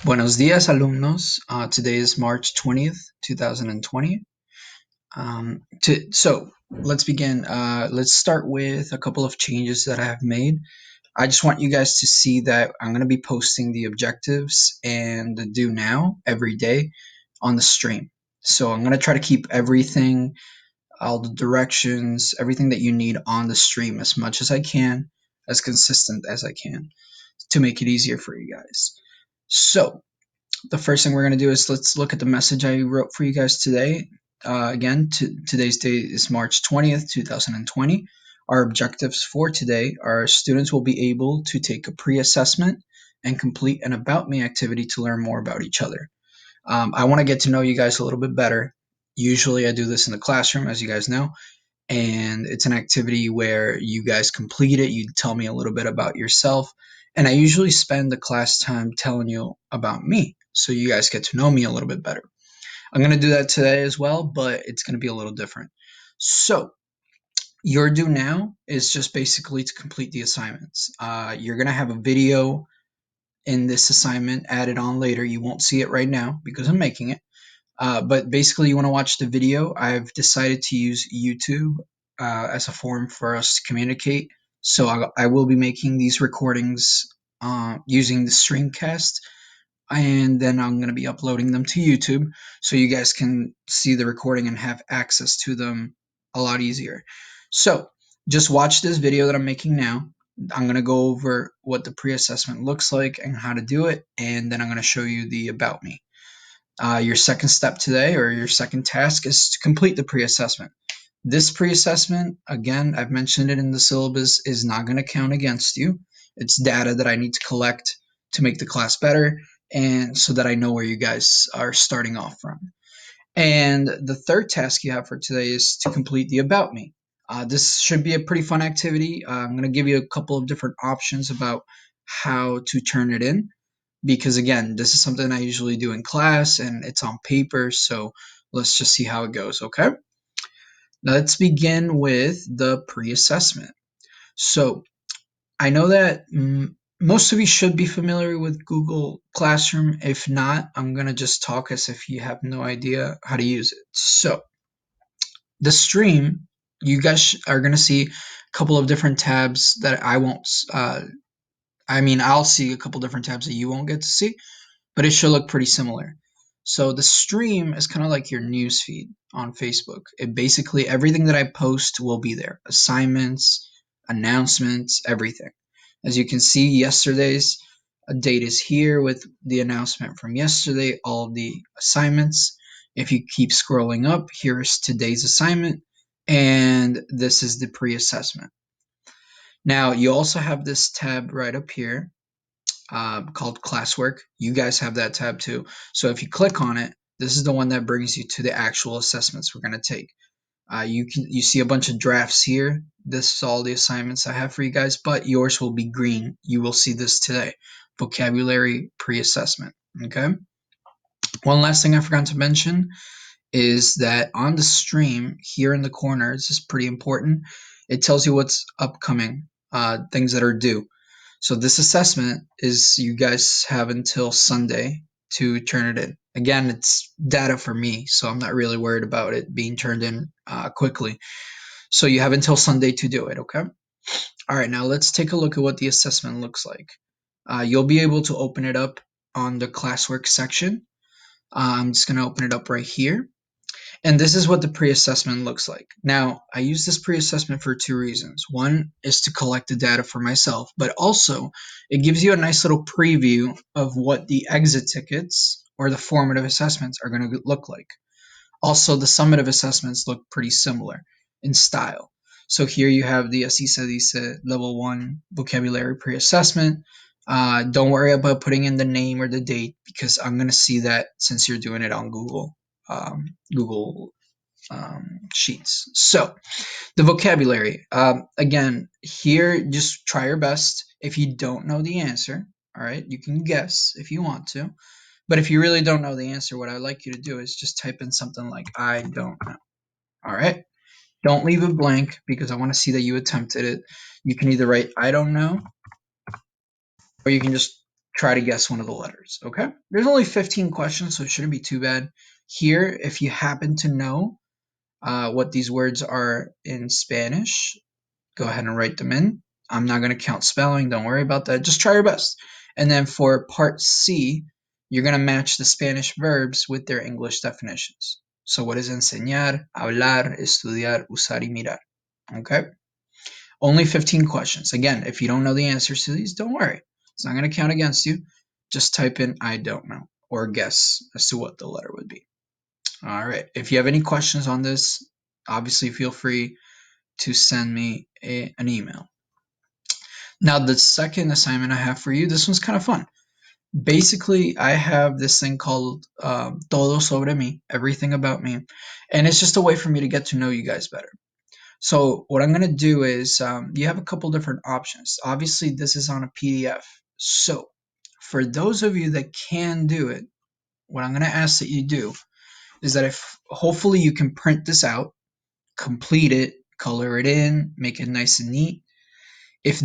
Buenos días, alumnos. Today is March 20th, 2020. So let's begin. Let's start with a couple of changes that I have made. I just want you guys to see that I'm going to be posting the objectives and the do now every day on the stream. So I'm going to try to keep everything, all the directions, everything that you need on the stream as much as I can, as consistent as I can to make it easier for you guys. So the first thing we're going to do is let's look at the message I wrote for you guys today. Again, today's date is March 20th, 2020. Our objectives for today are students will be able to take a pre-assessment and complete an About Me activity to learn more about each other. I want to get to know you guys a little bit better. Usually I do this in the classroom, as you guys know, and it's an activity where you guys complete it. You tell me a little bit about yourself, and I usually spend the class time telling you about me so you guys get to know me a little bit better. I'm going to do that today as well, but it's going to be a little different. So your do now is just basically to complete the assignments. You're going to have a video in this assignment added on later. You won't see it right now because I'm making it. But basically, you want to watch the video. I've decided to use YouTube as a form for us to communicate. So I will be making these recordings using the Streamcast, and then I'm going to be uploading them to YouTube so you guys can see the recording and have access to them a lot easier. So just watch this video that I'm making now. I'm going to go over what the pre-assessment looks like and how to do it, and then I'm going to show you the About Me. Your second step today, or your second task, is to complete the pre-assessment. This pre-assessment, again, I've mentioned it in the syllabus, is not going to count against you. It's data that I need to collect to make the class better and so that I know where you guys are starting off from. And the third task you have for today is to complete the About Me. This should be a pretty fun activity. I'm going to give you a couple of different options about how to turn it in because again, this is something I usually do in class and it's on paper, so let's just see how it goes, okay? Now let's begin with the pre-assessment. So I know that most of you should be familiar with Google Classroom. If not, I'm going to just talk as if you have no idea how to use it. So the stream, you guys are going to see a couple of different tabs that I won't, I'll see a couple different tabs that you won't get to see, but it should look pretty similar. So the stream is kind of like your news feed on Facebook. It basically everything that I post will be there. Assignments, announcements, everything. As you can see, yesterday's date is here with the announcement from yesterday, all of the assignments. If you keep scrolling up, here's today's assignment, and this is the pre-assessment. Now, you also have this tab right up here called classwork. You guys have that tab too. So if you click on it, this is the one that brings you to the actual assessments we're going to take. You see a bunch of drafts here. This is all the assignments I have for you guys, but yours will be green. You will see this today. Vocabulary pre-assessment. Okay. One last thing I forgot to mention is that on the stream here in the corner, this is pretty important. It tells you what's upcoming, things that are due. So this assessment is you guys have until Sunday to turn it in. Again, it's data for me, so I'm not really worried about it being turned in quickly. So you have until Sunday to do it, okay? All right, now let's take a look at what the assessment looks like. You'll be able to open it up on the classwork section. I'm just going to open it up right here. And this is what the pre-assessment looks like. Now, I use this pre-assessment for two reasons. One is to collect the data for myself, but also it gives you a nice little preview of what the exit tickets or the formative assessments are going to look like. Also, the summative assessments look pretty similar in style. So here you have the Así se dice level 1 vocabulary pre-assessment. Don't worry about putting in the name or the date because I'm going to see that since you're doing it on Google Sheets. So the vocabulary, again, here, just try your best. If you don't know the answer, all right, you can guess if you want to. But if you really don't know the answer, what I'd like you to do is just type in something like, I don't know. All right. Don't leave it blank because I want to see that you attempted it. You can either write, I don't know, or you can just try to guess one of the letters. Okay. There's only 15 questions, so it shouldn't be too bad. Here, if you happen to know what these words are in Spanish, go ahead and write them in. I'm not going to count spelling. Don't worry about that. Just try your best. And then for part C, you're going to match the Spanish verbs with their English definitions. So what is enseñar, hablar, estudiar, usar y mirar? Okay? Only 15 questions. Again, if you don't know the answers to these, don't worry. It's not going to count against you. Just type in I don't know or guess as to what the letter would be. All right. If you have any questions on this, obviously feel free to send me an email. Now, the second assignment I have for you, this one's kind of fun. Basically, I have this thing called Todo sobre mí, everything about me, and it's just a way for me to get to know you guys better. So what I'm going to do is you have a couple different options. Obviously, this is on a PDF. So for those of you that can do it, what I'm going to ask that you do is that if hopefully you can print this out, complete it, color it in, make it nice and neat. If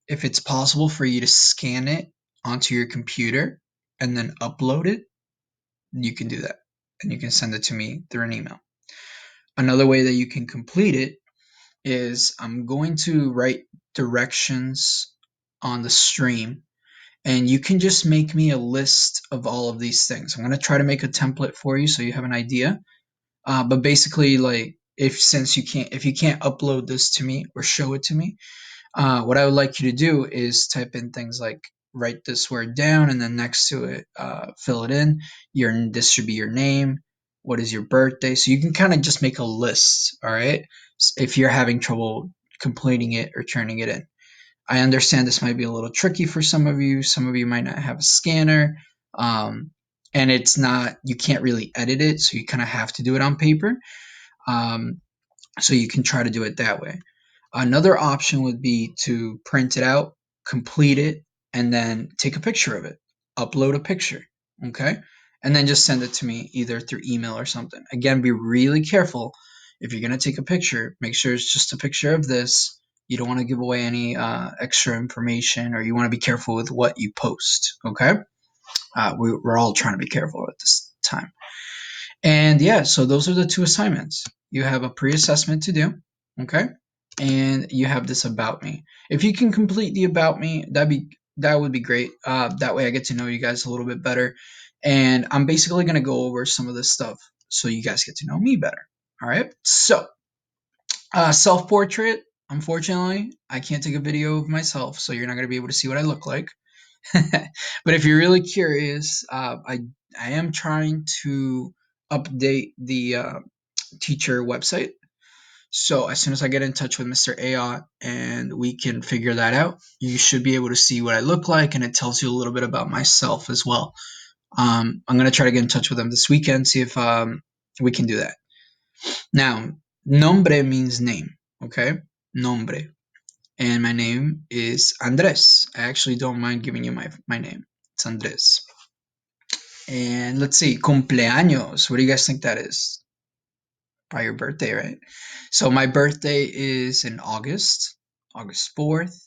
it's possible for you to scan it onto your computer and then upload it, you can do that. And you can send it to me through an email. Another way that you can complete it is I'm going to write directions on the stream, and you can just make me a list of all of these things. I'm going to try to make a template for you so you have an idea. But basically, like if you can't upload this to me or show it to me, what I would like you to do is type in things like write this word down and then next to it, fill it in. This should be your name. What is your birthday? So you can kind of just make a list, all right? If you're having trouble completing it or turning it in. I understand this might be a little tricky for some of you. Some of you might not have a scanner. And it's not, you can't really edit it, so you kind of have to do it on paper. So you can try to do it that way. Another option would be to print it out, complete it, and then take a picture of it. Upload a picture, okay? And then just send it to me either through email or something. Again, be really careful. If you're going to take a picture, make sure it's just a picture of this. You don't want to give away any extra information, or you want to be careful with what you post, okay? We're all trying to be careful at this time. And yeah, so those are the two assignments. You have a pre-assessment to do, okay? And you have this about me. If you can complete the about me, that would be great. That way I get to know you guys a little bit better. And I'm basically gonna go over some of this stuff so you guys get to know me better. All right. So self-portrait. Unfortunately, I can't take a video of myself, so you're not gonna be able to see what I look like. But if you're really curious, I am trying to update the teacher website. So as soon as I get in touch with Mr. Ayotte and we can figure that out, you should be able to see what I look like, and it tells you a little bit about myself as well. I'm gonna try to get in touch with them this weekend, see if we can do that. Now, nombre means name, okay? Nombre, and my name is Andres. I actually don't mind giving you my name. It's Andres. And let's see, cumpleaños. What do you guys think that is? Probably your birthday, right? So my birthday is in August, August 4th.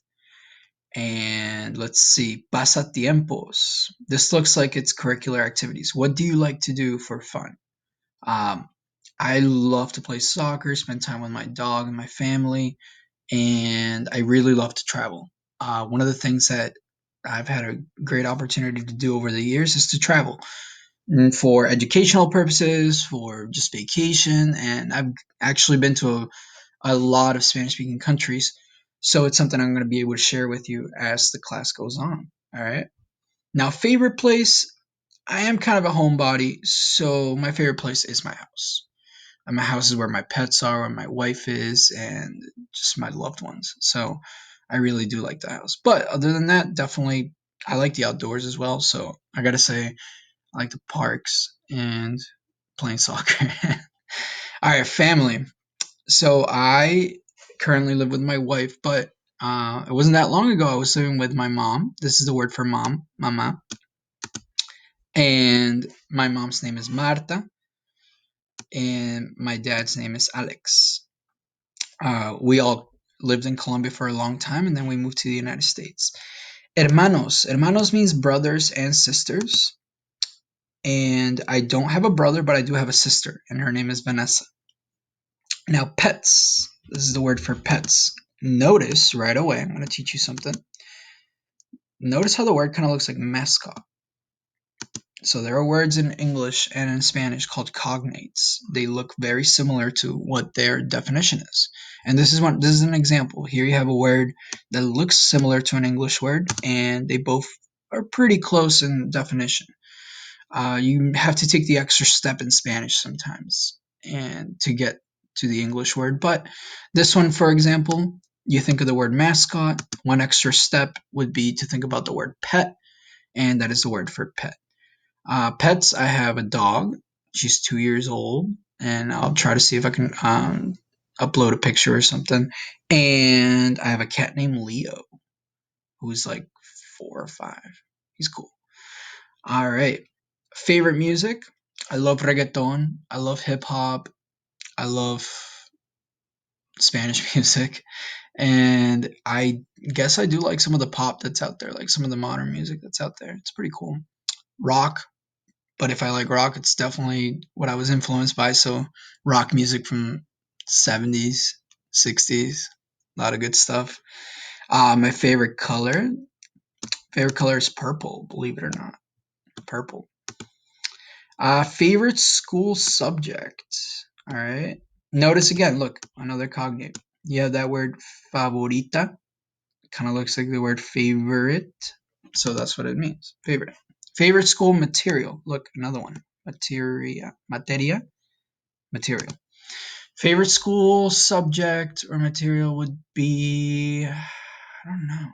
And let's see, pasatiempos. This looks like it's curricular activities. What do you like to do for fun? Um, I love to play soccer, spend time with my dog and my family, and I really love to travel. One of the things that I've had a great opportunity to do over the years is to travel for educational purposes, for just vacation, and I've actually been to a lot of Spanish speaking countries. So it's something I'm going to be able to share with you as the class goes on. All right. Now, favorite place, I am kind of a homebody, so my favorite place is my house. And my house is where my pets are, where my wife is, and just my loved ones. So I really do like the house. But other than that, definitely I like the outdoors as well. So I gotta say, I like the parks and playing soccer. All right, family. So I currently live with my wife, but it wasn't that long ago I was living with my mom. This is the word for mom, mama. And my mom's name is Marta, and my dad's name is Alex. We all lived in Colombia for a long time, and then we moved to the United States. Hermanos. Hermanos means brothers and sisters. And I don't have a brother, but I do have a sister, and her name is Vanessa. Now, pets. This is the word for pets. Notice right away, I'm going to teach you something. Notice how the word kind of looks like mascot. So there are words in English and in Spanish called cognates. They look very similar to what their definition is. And this is an example. Here you have a word that looks similar to an English word, and they both are pretty close in definition. You have to take the extra step in Spanish sometimes and to get to the English word. But this one, for example, you think of the word mascot. One extra step would be to think about the word pet, and that is the word for pet. Pets, I have a dog. She's 2 years old, and I'll try to see if I can upload a picture or something. And I have a cat named Leo, who's like 4 or 5. He's cool. All right. Favorite music? I love reggaeton. I love hip hop. I love Spanish music. And I guess I do like some of the pop that's out there, like some of the modern music that's out there. It's pretty cool. Rock, but if I like rock, it's definitely what I was influenced by. So rock music from 70s, 60s, a lot of good stuff. My favorite color is purple. Believe it or not, purple. Favorite school subject. All right. Notice again. Look, another cognate. You have that word favorita. Kind of looks like the word favorite. So that's what it means. Favorite. Favorite school material. Look, another one. Materia. Material. Favorite school subject or material would be, I don't know.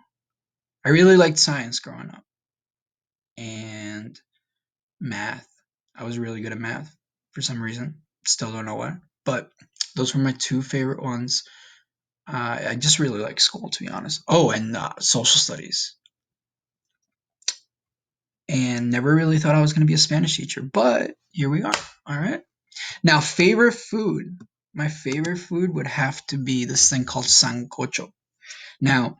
I really liked science growing up and math. I was really good at math for some reason. Still don't know why. But those were my two favorite ones. I just really like school, to be honest. Oh, and social studies. And never really thought I was going to be a Spanish teacher, but here we are. All right. Now, favorite food. My favorite food would have to be this thing called sancocho. Now,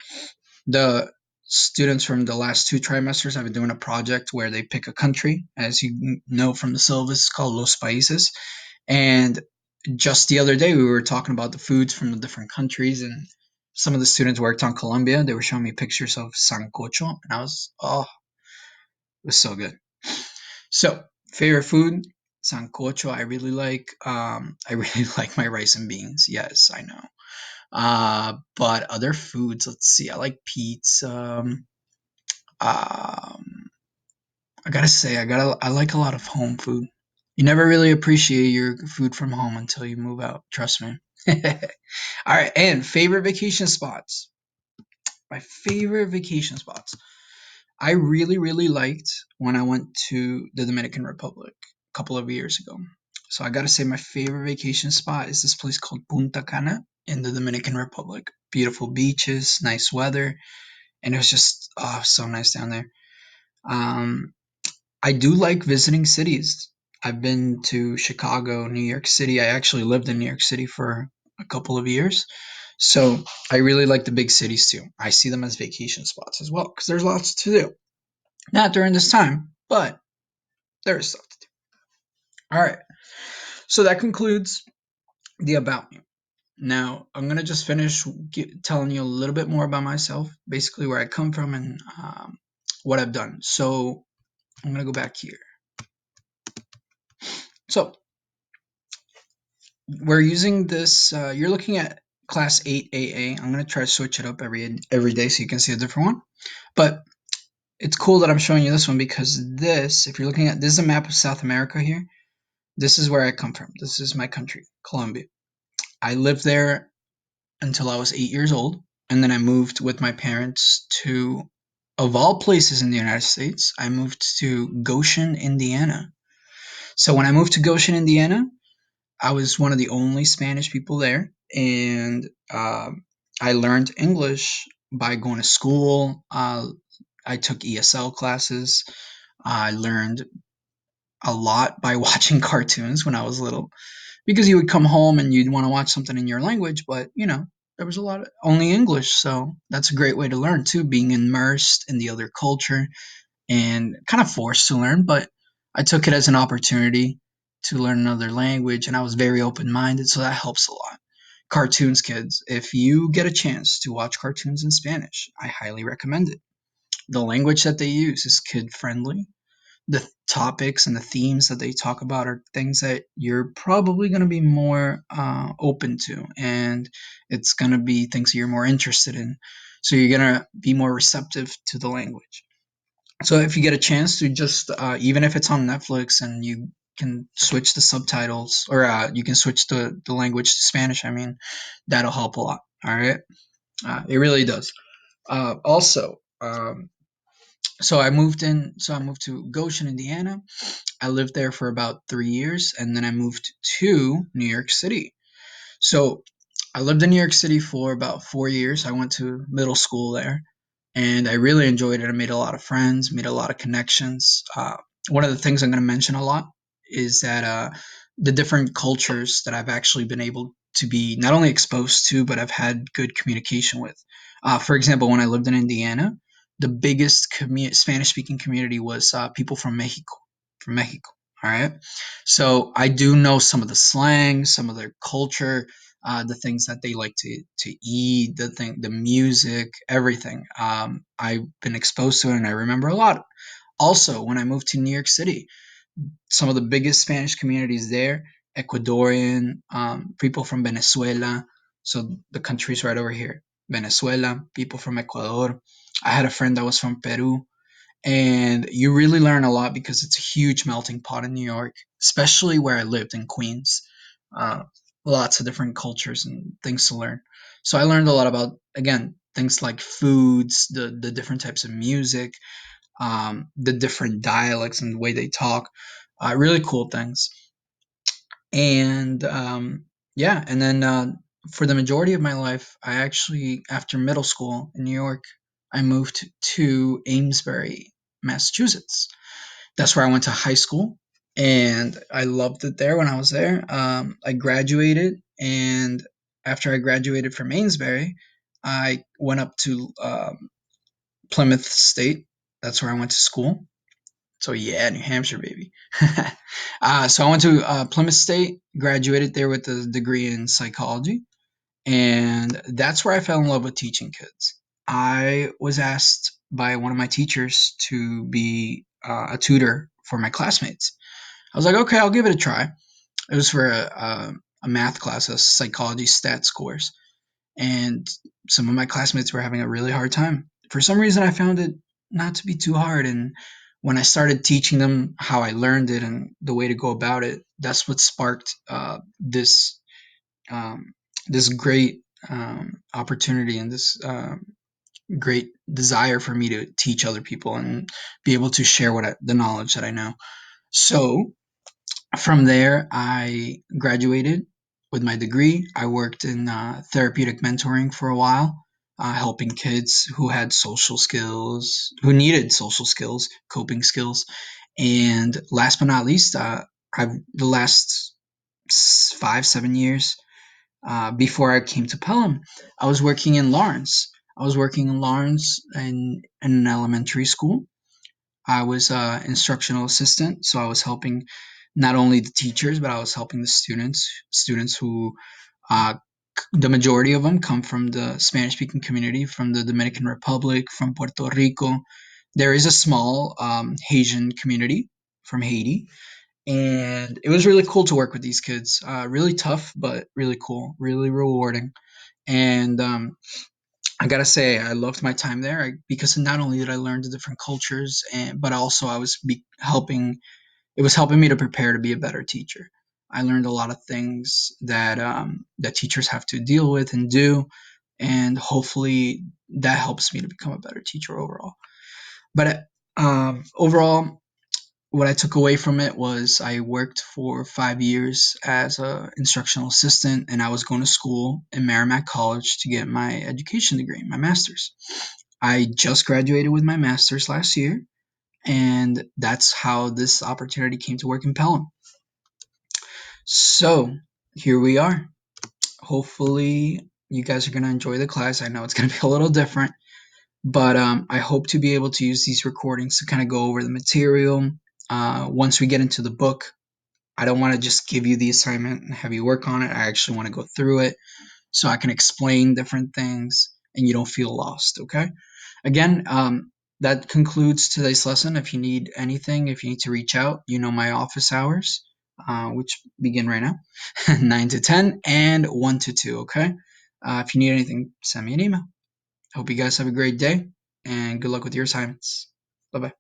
the students from the last 2 trimesters have been doing a project where they pick a country. As you know from the syllabus, it's called Los Países. And just the other day, we were talking about the foods from the different countries, and some of the students worked on Colombia. They were showing me pictures of sancocho, and it was so good. So, favorite food, sancocho. I really like. I really like my rice and beans. Yes, I know. But other foods, let's see. I like pizza. I gotta say, I like a lot of home food. You never really appreciate your food from home until you move out. Trust me. All right, and favorite vacation spots. My favorite vacation spots. I really, really liked when I went to the Dominican Republic a couple of years ago. So I gotta say, my favorite vacation spot is this place called Punta Cana in the Dominican Republic. Beautiful beaches, nice weather, and it was just so nice down there. Um, I do like visiting cities. I've been to Chicago, New York City. I actually lived in New York City for a couple of years. So I really like the big cities too. I see them as vacation spots as well because there's lots to do. Not during this time, but there is stuff to do. All right. So that concludes the about me. Now I'm gonna just finish telling you a little bit more about myself, basically where I come from and what I've done. So I'm gonna go back here. So we're using this. You're looking at class 8AA. I'm gonna try to switch it up every day so you can see a different one. But it's cool that I'm showing you this one because this, if you're looking at this is a map of South America here. This is where I come from. This is my country, Colombia. I lived there until I was 8 years old, and then I moved with my parents to, of all places in the United States, I moved to Goshen, Indiana. So when I moved to Goshen, Indiana, I was one of the only Spanish people there, and I learned English by going to school. I took ESL classes. I learned a lot by watching cartoons when I was little because you would come home and you'd want to watch something in your language, but there was a lot of only English, so that's a great way to learn too, being immersed in the other culture and kind of forced to learn, but I took it as an opportunity to learn another language, and I was very open minded, so that helps a lot. Cartoons, kids, if you get a chance to watch cartoons in Spanish, I highly recommend it. The language that they use is kid friendly. The topics and the themes that they talk about are things that you're probably going to be more open to, and it's going to be things that you're more interested in. So you're going to be more receptive to the language. So if you get a chance to just, even if it's on Netflix and you can switch the subtitles or you can switch the language to Spanish, I mean, that'll help a lot. All right. It really does. Also, so I moved to Goshen, Indiana. I lived there for about 3 years, and then I moved to New York City. So I lived in New York City for about 4 years. I went to middle school there, and I really enjoyed it. I made a lot of friends, made a lot of connections. One of the things I'm going to mention a lot is that the different cultures that I've actually been able to be not only exposed to, but I've had good communication with. For example, when I lived in Indiana, the biggest Spanish speaking community was people from Mexico. From Mexico. All right. So I do know some of the slang, some of their culture, the things that they like to eat, the music, everything. I've been exposed to it, and I remember a lot. Also, when I moved to New York City, some of the biggest Spanish communities there, Ecuadorian, people from Venezuela. So the country's right over here. Venezuela, people from Ecuador. I had a friend that was from Peru, and you really learn a lot because it's a huge melting pot in New York, especially where I lived in Queens. Uh, Lots of different cultures and things to learn. So I learned a lot about, again, things like foods, the different types of music, the different dialects and the way they talk. Really cool things. And yeah, and then for the majority of my life, I actually, after middle school in New York, I moved to Amesbury, Massachusetts. That's where I went to high school, and I loved it there when I was there. I graduated, and after I graduated from Amesbury, I went up to Plymouth State. That's where I went to school. So yeah, New Hampshire, baby. So I went to Plymouth State, graduated there with a degree in psychology, and that's where I fell in love with teaching kids. I was asked by one of my teachers to be a tutor for my classmates. I was like, okay, I'll give it a try. It was for a math class, a psychology stat scores, and some of my classmates were having a really hard time. For some reason, I found it not to be too hard, and when I started teaching them how I learned it and the way to go about it, that's what sparked um, this great opportunity and this great desire for me to teach other people and be able to share the knowledge that I know. So from there, I graduated with my degree. I worked in therapeutic mentoring for a while, helping kids who had social skills, who needed social skills, coping skills. And last but not least, I've the last 5, 7 years before I came to Pelham, I was working in Lawrence. I was working in Lawrence in an elementary school. I was an instructional assistant, so I was helping not only the teachers, but I was helping the students who, uh, the majority of them come from the Spanish speaking community, from the Dominican Republic, from Puerto Rico. There is a small Haitian community from Haiti, and it was really cool to work with these kids. Really tough, but really cool, really rewarding. And I gotta say, I loved my time there because not only did I learn the different cultures, but also I was helping. It was helping me to prepare to be a better teacher. I learned a lot of things that teachers have to deal with and do, and hopefully that helps me to become a better teacher overall. But overall, what I took away from it was I worked for 5 years as a instructional assistant, and I was going to school in Merrimack College to get my education degree, my master's. I just graduated with my master's last year, and that's how this opportunity came to work in Pelham. So here we are. Hopefully, You guys are going to enjoy the class. I know it's going to be a little different, but I hope to be able to use these recordings to kind of go over the material. Once we get into the book, I don't want to just give you the assignment and have you work on it. I actually want to go through it so I can explain different things and you don't feel lost, okay? Again, that concludes today's lesson. If you need anything, if you need to reach out, you know my office hours, which begin right now, 9 to 10 and 1 to 2, okay? If you need anything, send me an email. Hope you guys have a great day and good luck with your assignments. Bye bye.